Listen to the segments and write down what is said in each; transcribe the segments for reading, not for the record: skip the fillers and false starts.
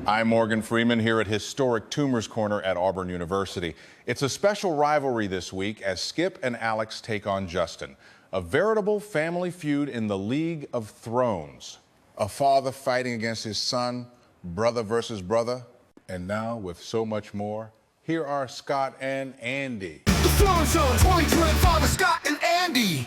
I'm Morgan Freeman here at historic Toomer's Corner at Auburn University. It's a special rivalry this week as Skip and Alex take on Justin. A veritable family feud in the League of Thrones. A father fighting against his son, brother versus brother. And now, with so much more, here are Scott and Andy. The Throne Zone 2025 with Scott and Andy.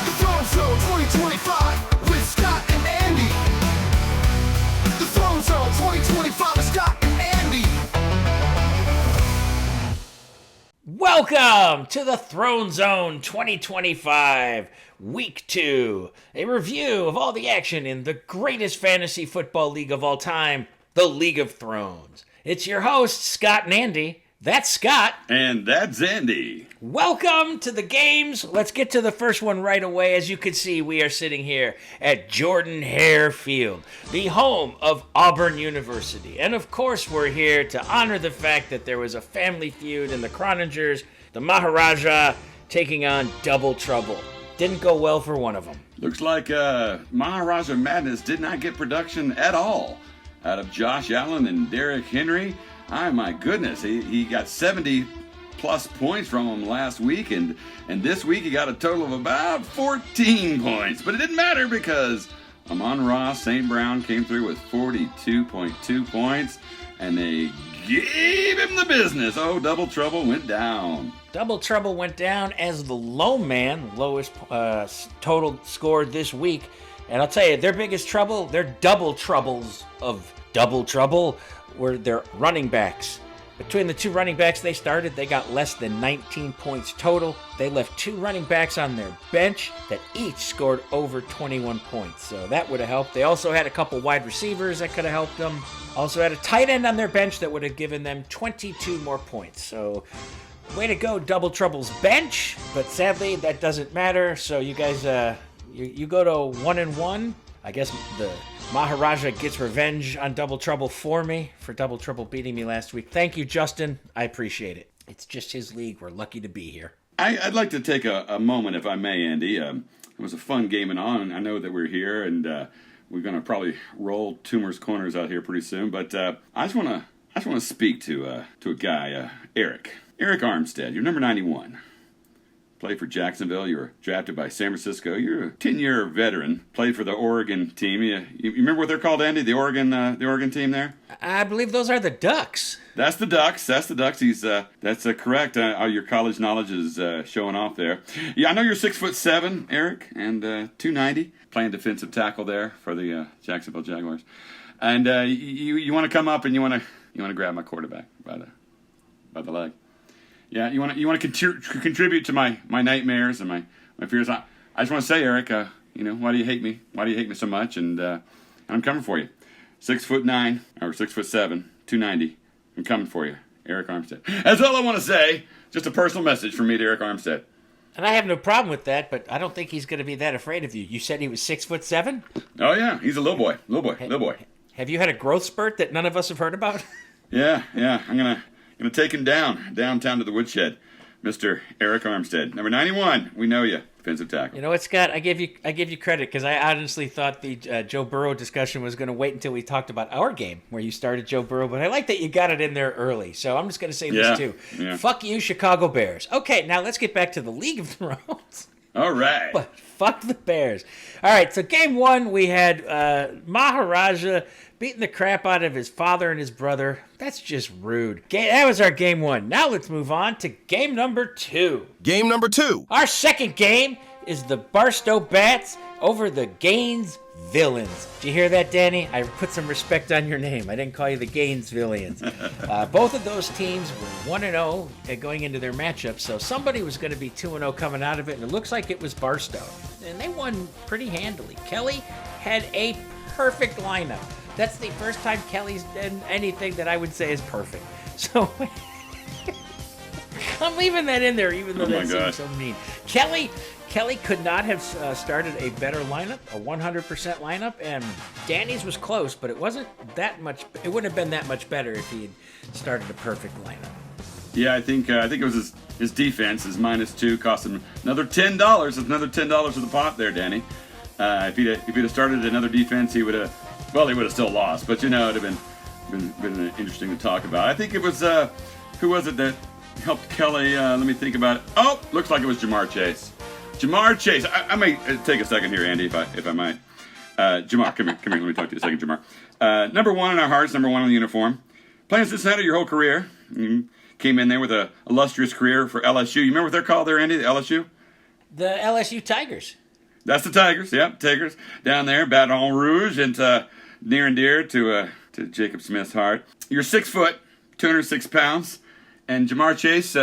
The Throne Zone 2025 with Scott and Andy. The Throne Zone 2025 with Scott and Andy. Welcome to the Throne Zone 2025, Week 2, a review of all the action in the greatest fantasy football league of all time, the League of Thrones. It's your hosts, Scott and Andy. That's Scott. And that's Andy. Welcome to the games. Let's get to the first one right away. As you can see, we are sitting here at Jordan-Hare Field, the home of Auburn University. And of course, we're here to honor the fact that there was a family feud in the Chroningers, the Maharaja taking on Double Trouble. Didn't go well for one of them. Looks like Maharaja Madness did not get production at all out of Josh Allen and Derrick Henry. Oh my goodness, he got 70 plus points from him last week, and this week he got a total of about 14 points. But it didn't matter because Amon-Ra St. Brown came through with 42.2 points, and they gave him the business. Oh, Double Trouble went down. Double Trouble went down as the low man, lowest total scored this week. And I'll tell you, their biggest trouble, their double troubles of Double Trouble, were their running backs. Between the two running backs they started, they got less than 19 points total. They left two running backs on their bench that each scored over 21 points. So that would have helped. They also had a couple wide receivers that could have helped them. Also had a tight end on their bench that would have given them 22 more points. So way to go, Double Trouble's bench. But sadly, that doesn't matter. So you guys, you go to 1-1. I guess the Maharaja gets revenge on Double Trouble for me, for Double Trouble beating me last week. Thank you, Justin. I appreciate it. It's just his league. We're lucky to be here. I'd like to take a moment, if I may, Andy. It was a fun game and on. I know that we're here, and we're going to probably roll Toomer's Corners out here pretty soon. But I just want to speak to a guy, Eric Armstead. You're number 91. Played for Jacksonville. You were drafted by San Francisco. You're a 10-year veteran. Played for the Oregon team. You remember what they're called, Andy? The Oregon team there? I believe those are the Ducks. That's the Ducks. That's correct. Your college knowledge is showing off there. Yeah, I know you're 6'7", Eric, and 290. Playing defensive tackle there for the Jacksonville Jaguars. And you want to come up and you want to grab my quarterback by the leg. Yeah, you want to contribute to my nightmares and my fears. I just want to say, Eric, why do you hate me? Why do you hate me so much? And I'm coming for you. 6'9" or 6'7", 290. I'm coming for you, Eric Armstead. That's all I want to say. Just a personal message from me to Eric Armstead. And I have no problem with that, but I don't think he's going to be that afraid of you. You said he was 6'7"? Oh yeah, he's a little boy. Have you had a growth spurt that none of us have heard about? Yeah. I'm gonna take him downtown to the woodshed, Mr. Eric Armstead, number 91. We know you, defensive tackle. You know what, Scott? I give you credit because I honestly thought the Joe Burrow discussion was going to wait until we talked about our game where you started Joe Burrow, but I like that you got it in there early. So I'm just going to say this too. Yeah. Fuck you, Chicago Bears. Okay, now let's get back to the League of Thrones. All right. But fuck the Bears. All right, so game one we had Maharaja beating the crap out of his father and his brother. That's just rude. That was our game one. Now let's move on to game number 2. Game number 2. Our second game is the Barstow Bats over the Gaines Villains. Did you hear that, Danny? I put some respect on your name. I didn't call you the Gaines Villains. Both of those teams were 1-0 going into their matchup, so somebody was going to be 2-0 coming out of it, and it looks like it was Barstow. And they won pretty handily. Kelly had a perfect lineup. That's the first time Kelly's done anything that I would say is perfect. So I'm leaving that in there, even though that seems so mean. Kelly could not have started a better lineup, a 100% lineup, and Danny's was close, but it wasn't that much. It wouldn't have been that much better if he had started a perfect lineup. Yeah, I think it was his defense, his -2, cost him another $10. Another $10 to the pot there, Danny. If he'd have started another defense, he would have still lost. But it'd have been interesting to talk about. I think it was who was it that helped Kelly? Let me think about it. Oh, looks like it was Ja'Marr Chase. Ja'Marr Chase. I may take a second here, Andy, if I might. Ja'Marr, come here. Let me talk to you a second, Ja'Marr. Number one in our hearts, number one on the uniform. Playing Cincinnati your whole career. Came in there with a illustrious career for LSU. You remember what they're called there, Andy? The LSU? The LSU Tigers. That's the Tigers. Yep, Tigers down there, Baton Rouge, and near and dear to Jacob Smith's heart. You're 6 foot, 206 pounds, and Ja'Marr Chase.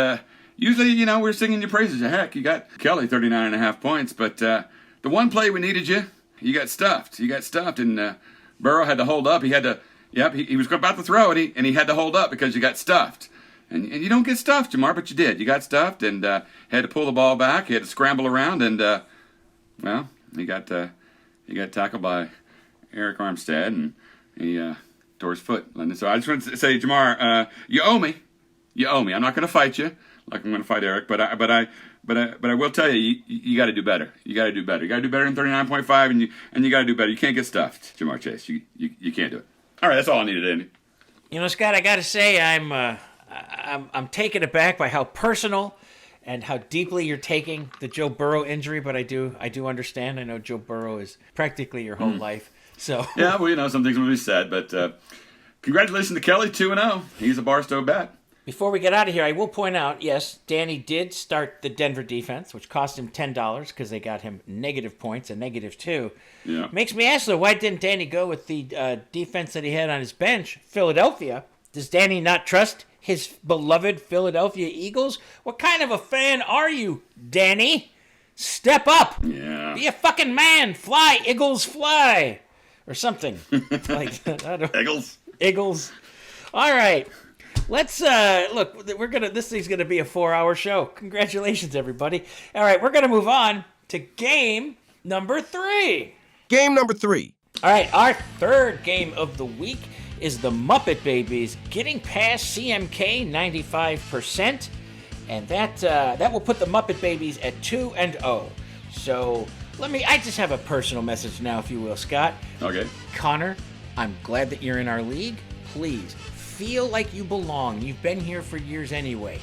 Usually, we're singing your praises. Heck, you got Kelly 39.5 points, but the one play we needed you got stuffed. You got stuffed, and Burrow had to hold up. He had to. Yep, he was about to throw it, and he had to hold up because you got stuffed. And you don't get stuffed, Ja'Marr, but you did. You got stuffed and had to pull the ball back. You had to scramble around, and he got tackled by Eric Armstead, and he tore his foot. And so I just want to say, Ja'Marr, you owe me. You owe me. I'm not going to fight you like I'm going to fight Eric, but I will tell you, you got to do better. You got to do better. You got to do better than 39.5, and you got to do better. You can't get stuffed, Ja'Marr Chase. You can't do it. All right, that's all I needed, Andy. Scott, I got to say, I'm taken aback by how personal and how deeply you're taking the Joe Burrow injury, but I do understand. I know Joe Burrow is practically your whole life, so yeah. Well, some things will be said, but congratulations to Kelly, 2-0. He's a Barstow bat. Before we get out of here, I will point out, yes, Danny did start the Denver defense, which cost him $10 because they got him negative points, a -2. Yeah. Makes me ask, though, why didn't Danny go with the defense that he had on his bench, Philadelphia? Does Danny not trust his beloved Philadelphia Eagles? What kind of a fan are you, Danny? Step up. Yeah. Be a fucking man. Fly, Eagles, fly. Or something. Like that. I don't... Eagles. All right. Let's look. This thing's gonna be a 4-hour show. Congratulations, everybody. All right, we're gonna move on to game number 3. Game number 3. All right, our third game of the week is the Muppet Babies getting past CMK 95%, and that will put the Muppet Babies at 2-0. So I just have a personal message now, if you will, Scott. Okay. Connor, I'm glad that you're in our league. Please feel like you belong. You've been here for years anyway.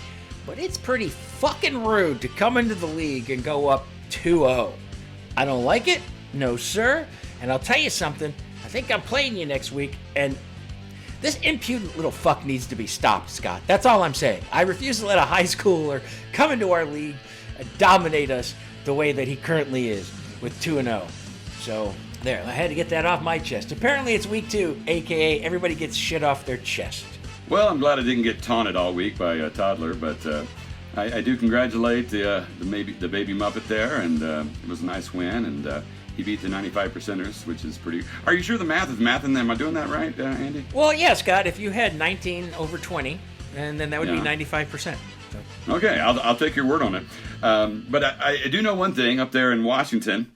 But it's pretty fucking rude to come into the league and go up 2-0. I don't like it. No, sir. And I'll tell you something. I think I'm playing you next week, and this impudent little fuck needs to be stopped, Scott. That's all I'm saying. I refuse to let a high schooler come into our league and dominate us the way that he currently is with 2-0. So, there, I had to get that off my chest. Apparently it's week 2, a.k.a. everybody gets shit off their chest. Well, I'm glad I didn't get taunted all week by a toddler, but I do congratulate the baby Muppet there, and it was a nice win, and he beat the 95%ers, which is pretty... Are you sure the math is mathing? Am I doing that right, Andy? Well, yeah, Scott, if you had 19 over 20, and then that would be 95%. So. Okay, I'll take your word on it. But I do know one thing up there in Washington,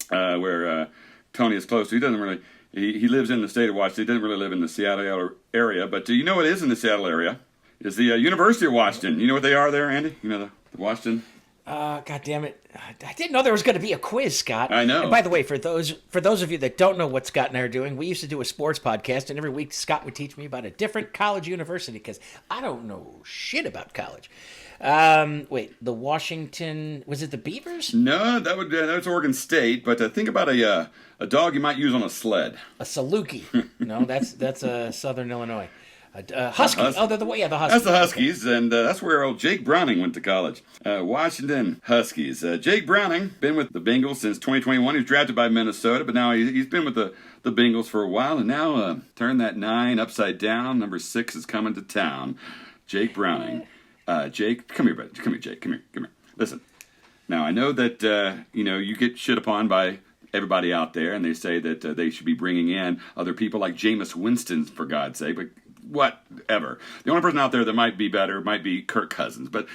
where Tony is close to. He doesn't really... He lives in the state of Washington. He doesn't really live in the Seattle area. But do you know what is in the Seattle area? Is the University of Washington. You know what they are there, Andy? You know the Washington... God damn it. I didn't know there was going to be a quiz, Scott. I know. And by the way, for those of you that don't know what Scott and I are doing, we used to do a sports podcast, and every week Scott would teach me about a different college university, because I don't know shit about college. Wait, the Washington, was it the Beavers? No, that's Oregon State, but think about a dog you might use on a sled. A Saluki. No, that's Southern Illinois. Husky. Oh, they're the Huskies. That's the Huskies, and that's where old Jake Browning went to college. Washington Huskies. Jake Browning, been with the Bengals since 2021. He was drafted by Minnesota, but now he's been with the Bengals for a while, and now turn that 9 upside down. Number 6 is coming to town. Jake Browning. Jake, come here, buddy. Come here, Jake. Come here. Listen. Now, I know that, you get shit upon by everybody out there, and they say that they should be bringing in other people like Jameis Winston, for God's sake, but whatever. The only person out there that might be better might be Kirk Cousins. But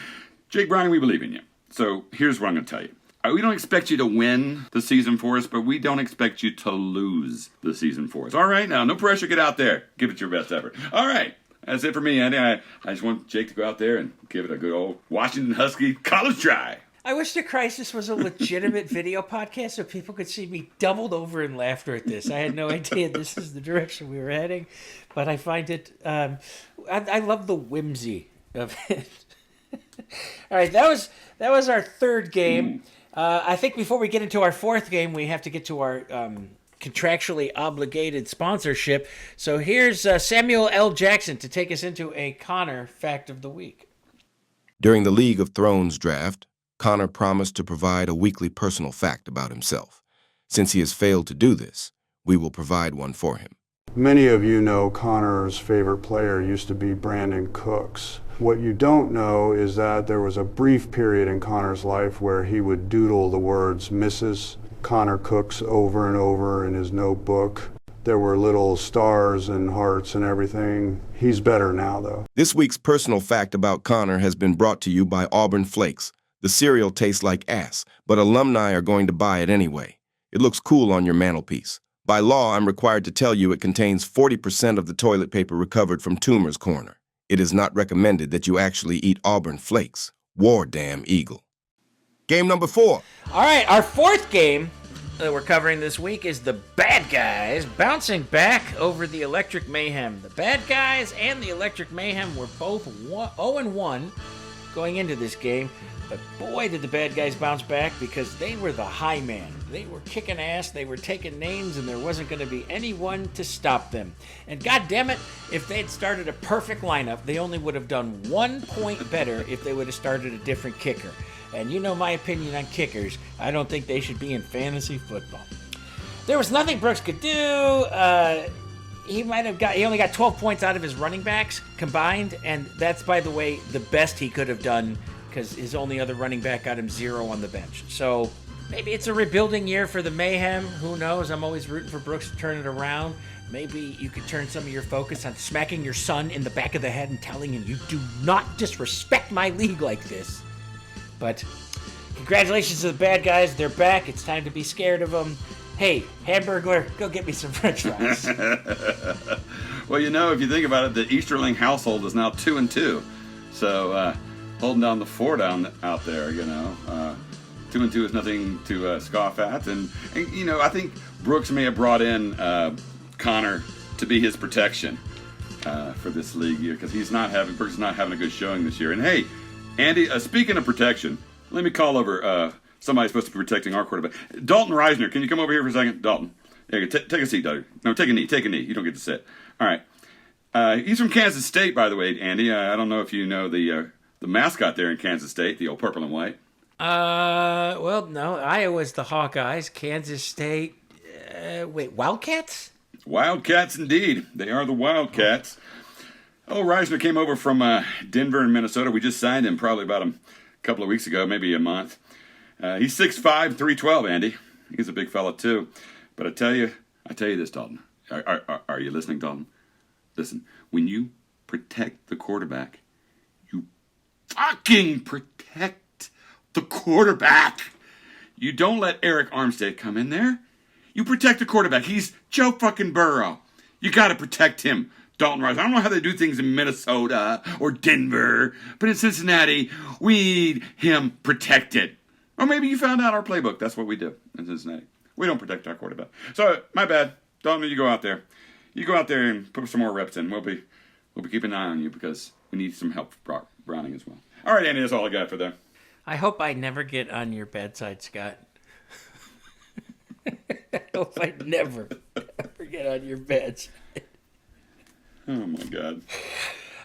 Jake Browning, we believe in you. So here's what I'm going to tell you. We don't expect you to win the season for us, but we don't expect you to lose the season for us. All right? Now, no pressure. Get out there. Give it your best effort. All right. That's it for me, Andy. I just want Jake to go out there and give it a good old Washington Husky college try. I wish the Crisis was a legitimate video podcast so people could see me doubled over in laughter at this. I had no idea this is the direction we were heading, but I find it, I love the whimsy of it. All right, that was our third game. I think before we get into our fourth game, we have to get to our contractually obligated sponsorship. So here's Samuel L. Jackson to take us into a Connor fact of the week. During the League of Thrones draft, Connor promised to provide a weekly personal fact about himself. Since he has failed to do this, we will provide one for him. Many of you know Connor's favorite player used to be Brandon Cooks. What you don't know is that there was a brief period in Connor's life where he would doodle the words Mrs. Connor Cooks over and over in his notebook. There were little stars and hearts and everything. He's better now, though. This week's personal fact about Connor has been brought to you by Auburn Flakes. The cereal tastes like ass, but alumni are going to buy it anyway. It looks cool on your mantelpiece. By law, I'm required to tell you it contains 40% of the toilet paper recovered from Toomer's Corner. It is not recommended that you actually eat Auburn Flakes. War damn eagle. Game number 4. All right, our fourth game that we're covering this week is the Bad Guys bouncing back over the Electric Mayhem. The Bad Guys and the Electric Mayhem were both 0-1 going into this game. But boy, did the Bad Guys bounce back because they were the high man. They were kicking ass, they were taking names, and there wasn't going to be anyone to stop them. And God damn it, if they'd started a perfect lineup, they only would have done 1 point better if they would have started a different kicker. And you know my opinion on kickers. I don't think they should be in fantasy football. There was nothing Brooks could do. He only got 12 points out of his running backs combined, and that's, by the way, the best he could have done, because his only other running back got him 0 on the bench. So maybe it's a rebuilding year for the Mayhem. Who knows? I'm always rooting for Brooks to turn it around. Maybe you could turn some of your focus on smacking your son in the back of the head and telling him, you do not disrespect my league like this. But congratulations to the Bad Guys. They're back. It's time to be scared of them. Hey, Hamburglar, go get me some French fries. Well, you know, if you think about it, the Easterling household is now 2-2. So, holding down the fort out there, you know. 2-2 is nothing to scoff at. And, you know, I think Brooks may have brought in Connor to be his protection for this league year, because Brooks is not having a good showing this year. And, hey, Andy, speaking of protection, let me call over somebody supposed to be protecting our quarterback. Dalton Reisner, can you come over here for a second? Dalton. Yeah, take a seat, Doug. No, take a knee. Take a knee. You don't get to sit. All right. He's from Kansas State, by the way, Andy. I don't know if you know the mascot there in Kansas State, the old purple and white. Well, no. Iowa's the Hawkeyes. Kansas State. Wildcats? Wildcats, indeed. They are the Wildcats. Oh, Reisner came over from Denver in Minnesota. We just signed him probably about a couple of weeks ago, maybe a month. He's 6'5", 312, Andy. He's a big fella, too. But I tell you this, Dalton. Are you listening, Dalton? Listen, when you protect the quarterback, you fucking protect the quarterback. You don't let Eric Armstead come in there. You protect the quarterback. He's Joe fucking Burrow. You got to protect him. Dalton Reisner. I don't know how they do things in Minnesota or Denver, but in Cincinnati, we need him protected. Or maybe you found out our playbook. That's what we do in Cincinnati. We don't protect our quarterback. So, my bad. Dalton, you go out there. You go out there and put some more reps in. We'll be keeping an eye on you because we need some help for Browning as well. All right, Andy, that's all I got for them. I hope I never get on your bedside, Scott. I hope I never, ever get on your bedside. Oh, my God.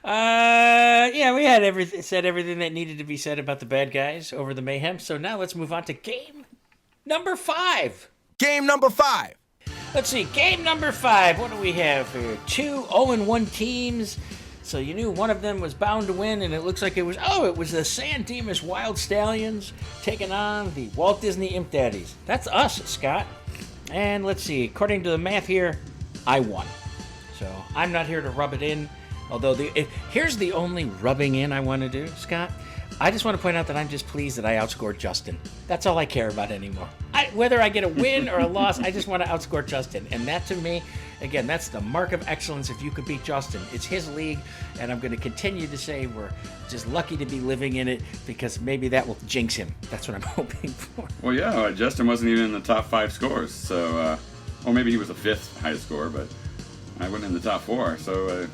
Yeah, we had said everything that needed to be said about the Bad Guys over the Mayhem. So now let's move on to game number 5. Game number 5. Let's see, game number 5. What do we have here? 2 0-1 teams. So you knew one of them was bound to win, and it looks like it was the San Dimas Wild Stallions taking on the Walt Disney Imp Daddies. That's us, Scott. And let's see, according to the math here, I won. So I'm not here to rub it in. Although, here's the only rubbing in I want to do, Scott. I just want to point out that I'm just pleased that I outscored Justin. That's all I care about anymore. Whether I get a win or a loss, I just want to outscore Justin. And that, to me, again, that's the mark of excellence. If you could beat Justin, it's his league, and I'm going to continue to say we're just lucky to be living in it, because maybe that will jinx him. That's what I'm hoping for. Well, yeah, Justin wasn't even in the top 5 scores, so or maybe he was the 5th highest scorer, but I wasn't in the top 4. So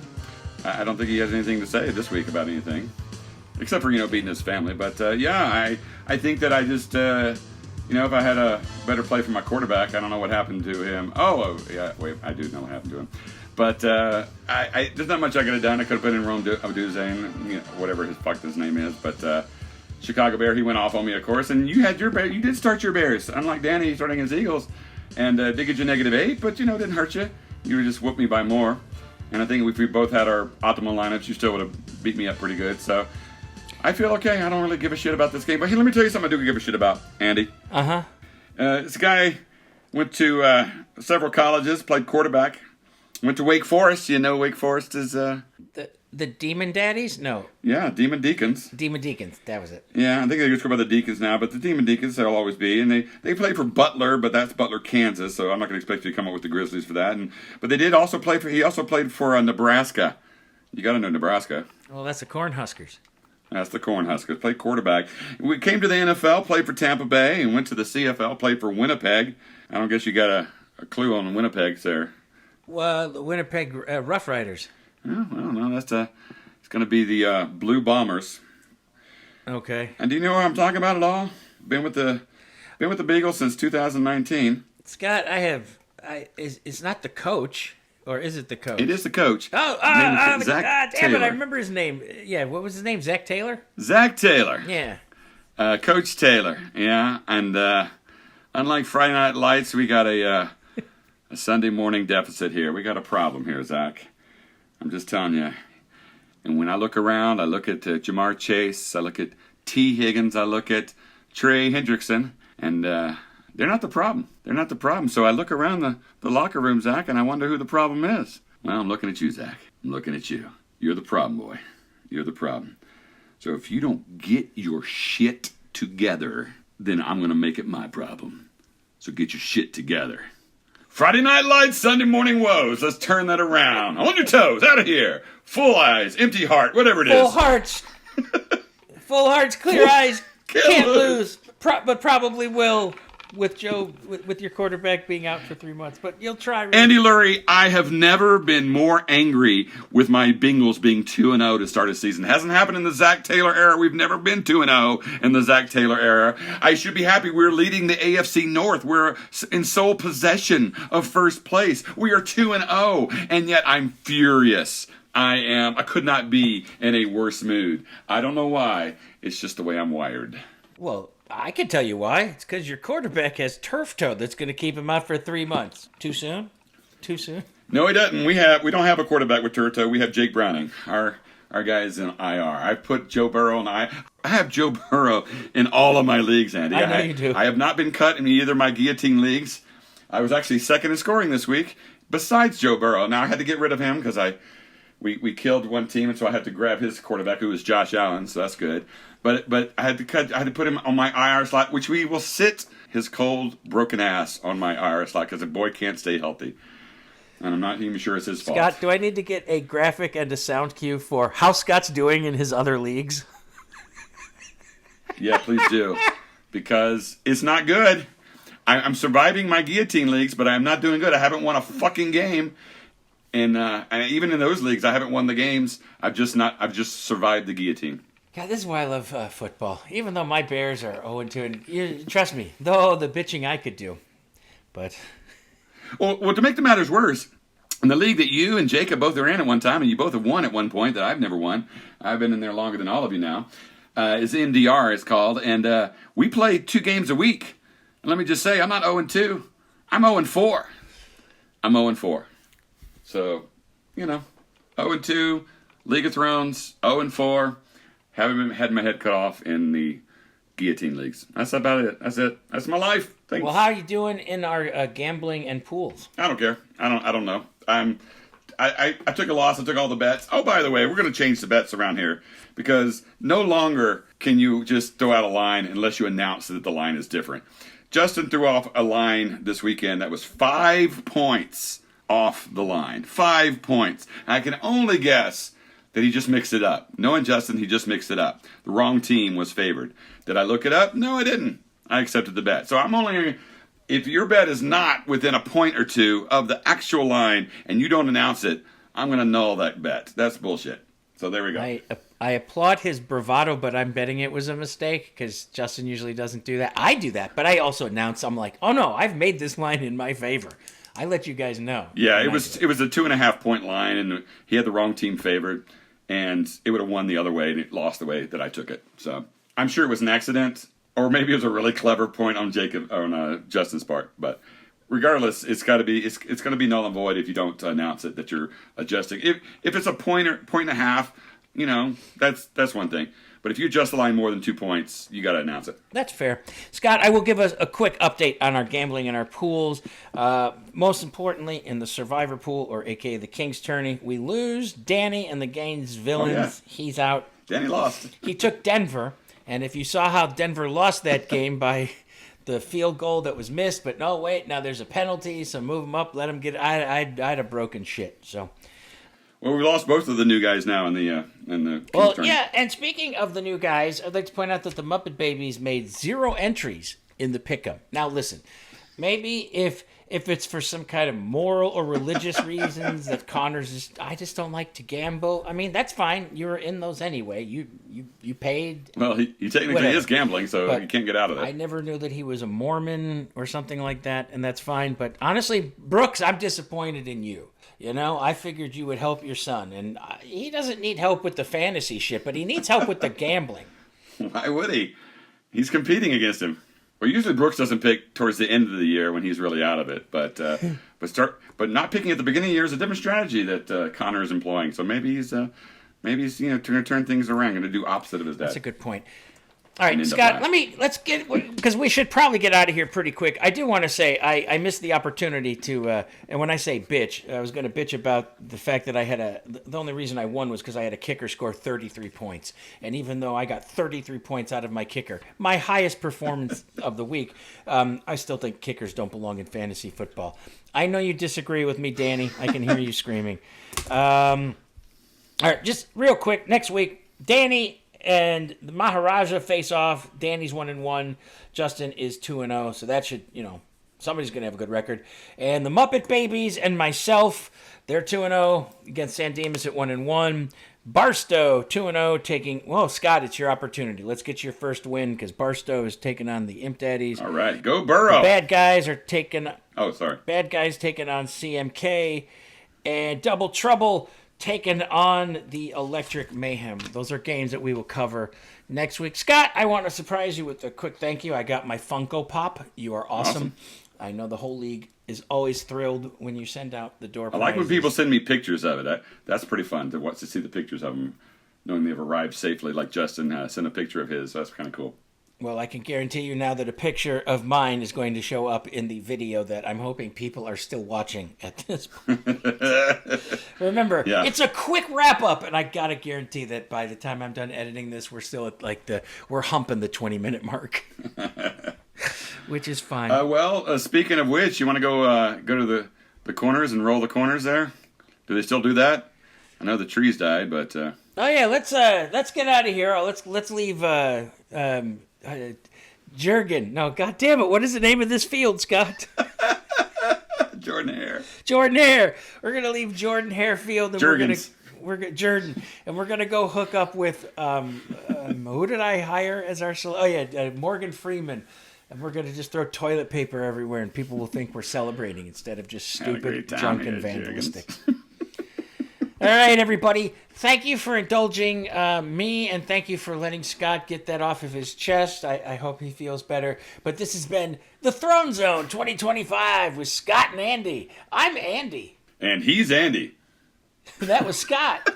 I don't think he has anything to say this week about anything, except for beating his family. But I think that I just. If I had a better play for my quarterback, I don't know what happened to him. Yeah, wait, I do know what happened to him. But there's not much I could have done. I could have put in Rome Oduzane, whatever his name is. But Chicago Bear, he went off on me, of course. And you had your Bear. You did start your Bears, unlike Danny starting his Eagles, and did get you -8. But didn't hurt you. You just whooped me by more. And I think if we both had our optimal lineups, you still would have beat me up pretty good. So. I feel okay. I don't really give a shit about this game. But hey, let me tell you something I do give a shit about, Andy. Uh-huh. This guy went to several colleges, played quarterback, went to Wake Forest. Wake Forest is... The Demon Daddies? No. Yeah, Demon Deacons. Demon Deacons. That was it. Yeah, I think they just go by the Deacons now, but the Demon Deacons, they'll always be. And they play for Butler, but that's Butler, Kansas, so I'm not going to expect you to come up with the Grizzlies for that. But they did also play for... He also played for Nebraska. You got to know Nebraska. Well, that's the Cornhuskers. That's the Cornhuskers. Played quarterback. We came to the NFL, played for Tampa Bay, and went to the CFL, played for Winnipeg. I don't guess you got a clue on Winnipeg, sir. Well, the Winnipeg Rough Riders. Oh, well, no, it's going to be the Blue Bombers. Okay. And do you know what I'm talking about at all? Been with the Beagles since 2019. Scott, it's not the coach. Or is it the coach? It is the coach. Oh, Zach damn Taylor. it, I remember his name. Yeah, what was his name? Zach Taylor? Zach Taylor. Yeah. Coach Taylor, yeah. And unlike Friday Night Lights, we got a Sunday morning deficit here. We got a problem here, Zach. I'm just telling you. And when I look around, I look at Jamar Chase, I look at T. Higgins, I look at Trey Hendrickson, and they're not the problem. They're not the problem. So I look around the locker room, Zach, and I wonder who the problem is. Well, I'm looking at you, Zach. I'm looking at you. You're the problem, boy. You're the problem. So if you don't get your shit together, then I'm going to make it my problem. So get your shit together. Friday Night Lights, Sunday morning woes. Let's turn that around. On your toes, out of here. Full eyes, empty heart, whatever it is. Full hearts. Full hearts, clear eyes. Can't lose. But probably will. With Joe, with your quarterback being out for 3 months, but you'll try. Really. Andy Lurie, I have never been more angry with my Bengals being 2-0 to start a season. It hasn't happened in the Zach Taylor era. We've never been 2-0 in the Zach Taylor era. I should be happy. We're leading the AFC North. We're in sole possession of first place. We are 2-0, and yet I'm furious. I could not be in a worse mood. I don't know why. It's just the way I'm wired. Well, I can tell you why. It's because your quarterback has turf toe that's going to keep him out for 3 months. Too soon? Too soon? No, he doesn't. We don't have a quarterback with turf toe. We have Jake Browning. Our guy is in IR. I put Joe Burrow in I have Joe Burrow in all of my leagues, Andy. I know you do. I have not been cut in either of my guillotine leagues. I was actually second in scoring this week, besides Joe Burrow. Now I had to get rid of him because we killed one team, and so I had to grab his quarterback, who was Josh Allen. So that's good. But I had to put him on my IR slot, which we will sit his cold, broken ass on my IR slot because the boy can't stay healthy. And I'm not even sure it's his fault. Scott, do I need to get a graphic and a sound cue for how Scott's doing in his other leagues? Yeah, please do. Because it's not good. I'm surviving my guillotine leagues, but I'm not doing good. I haven't won a fucking game. And even in those leagues, I haven't won the games. I've just survived the guillotine. God, this is why I love football. Even though my Bears are 0-2, and trust me, though the bitching I could do, but well, to make the matters worse, in the league that you and Jacob both are in at one time, and you both have won at one point that I've never won. I've been in there longer than all of you now. Is MDR it's called, and we play 2 games a week. And let me just say, I'm not 0-2. I'm 0-4. I'm 0-4. So, 0-2, League of Thrones, 0-4. Haven't had my head cut off in the guillotine leagues. That's about it. That's it. That's my life. Thanks. Well, how are you doing in our gambling and pools? I don't care. I don't know. I took a loss. I took all the bets. Oh, by the way, we're going to change the bets around here because no longer can you just throw out a line unless you announce that the line is different. Justin threw off a line this weekend that was 5 points off the line. 5 points. I can only guess that he just mixed it up. Knowing Justin, he just mixed it up. The wrong team was favored. Did I look it up? No, I didn't. I accepted the bet. So I'm only, if your bet is not within a point or two of the actual line and you don't announce it, I'm going to null that bet. That's bullshit. So there we go. I applaud his bravado, but I'm betting it was a mistake because Justin usually doesn't do that. I do that, but I also announce, I'm like, oh no, I've made this line in my favor. I let you guys know. Yeah, it was a 2.5 point line, and he had the wrong team favored, and it would have won the other way, and it lost the way that I took it. So I'm sure it was an accident, or maybe it was a really clever point on Justin's part. But regardless, it's got to be it's going to be null and void if you don't announce it that you're adjusting. If it's a point and a half, that's one thing. But if you adjust the line more than 2 points, you got to announce it. That's fair. Scott, I will give us a quick update on our gambling and our pools. Most importantly, in the Survivor pool, or a.k.a. the King's Tourney, we lose Danny and the Gaines Villains. He's out. Danny lost. He took Denver, and if you saw how Denver lost that game by the field goal that was missed, but no, wait, now there's a penalty, so move him up, let him get. I'd have broken shit. So. Well, we lost both of the new guys now in the King's Well, Tourney. yeah, and speaking of the new guys, I'd like to point out that the Muppet Babies made 0 entries in the pick'em. Now, listen, maybe if it's for some kind of moral or religious reasons that Connor's I just don't like to gamble. I mean, that's fine. You were in those anyway. You paid. Well, he technically Whatever. is gambling, so But you can't get out of it. I never knew that he was a Mormon or something like that, and that's fine. But honestly, Brooks, I'm disappointed in you. I figured you would help your son, and he doesn't need help with the fantasy shit, but he needs help with the gambling. Why would he? He's competing against him. Well, usually Brooks doesn't pick towards the end of the year when he's really out of it, but not picking at the beginning of the year is a different strategy that Connor is employing. So maybe he's going to turn things around, going to do opposite of his dad. That's a good point. All right, Scott, let's get, because we should probably get out of here pretty quick. I do want to say I missed the opportunity to, and when I say bitch, I was going to bitch about the fact that I had the only reason I won was because I had a kicker score 33 points. And even though I got 33 points out of my kicker, my highest performance of the week, I still think kickers don't belong in fantasy football. I know you disagree with me, Danny. I can hear you screaming. All right, just real quick, next week, Danny and the Maharaja face off. Danny's 1-1. Justin is 2-0. So that should, somebody's going to have a good record. And the Muppet Babies and myself, they're 2-0 against San Dimas at 1-1. Barstow 2-0 taking. Well, Scott, it's your opportunity. Let's get your first win because Barstow is taking on the Imp Daddies. All right, go Burrow. Bad guys are taking. Oh, sorry. Bad guys taking on CMK, and Double Trouble taking on the Electric Mayhem. Those are games that we will cover next week. Scott, I want to surprise you with a quick thank you. I got my Funko Pop. You are awesome. I know the whole league is always thrilled when you send out the door I prizes. like when people send me pictures of it. That's pretty fun to see the pictures of them, knowing they've arrived safely. Like Justin sent a picture of his. That's kind of cool. Well, I can guarantee you now that a picture of mine is going to show up in the video that I'm hoping people are still watching at this point. Remember, It's a quick wrap up, and I gotta guarantee that by the time I'm done editing this, we're still at we're humping the 20-minute mark, which is fine. Speaking of which, you want to go to the corners and roll the corners there? Do they still do that? I know the trees died, but oh yeah, let's get out of here. Let's leave. Jurgen. No, God damn it. What is the name of this field, Scott? Jordan Hare. Jordan Hare. We're going to leave Jordan Hare Field. And Jurgens. Jordan. And we're going to go hook up with, who did I hire as our, Morgan Freeman. And we're going to just throw toilet paper everywhere and people will think we're celebrating instead of just stupid, drunken, vandalistic. All right, everybody. Thank you for indulging me, and thank you for letting Scott get that off of his chest. I hope he feels better. But this has been The Throne Zone 2025 with Scott and Andy. I'm Andy. And he's Andy. That was Scott.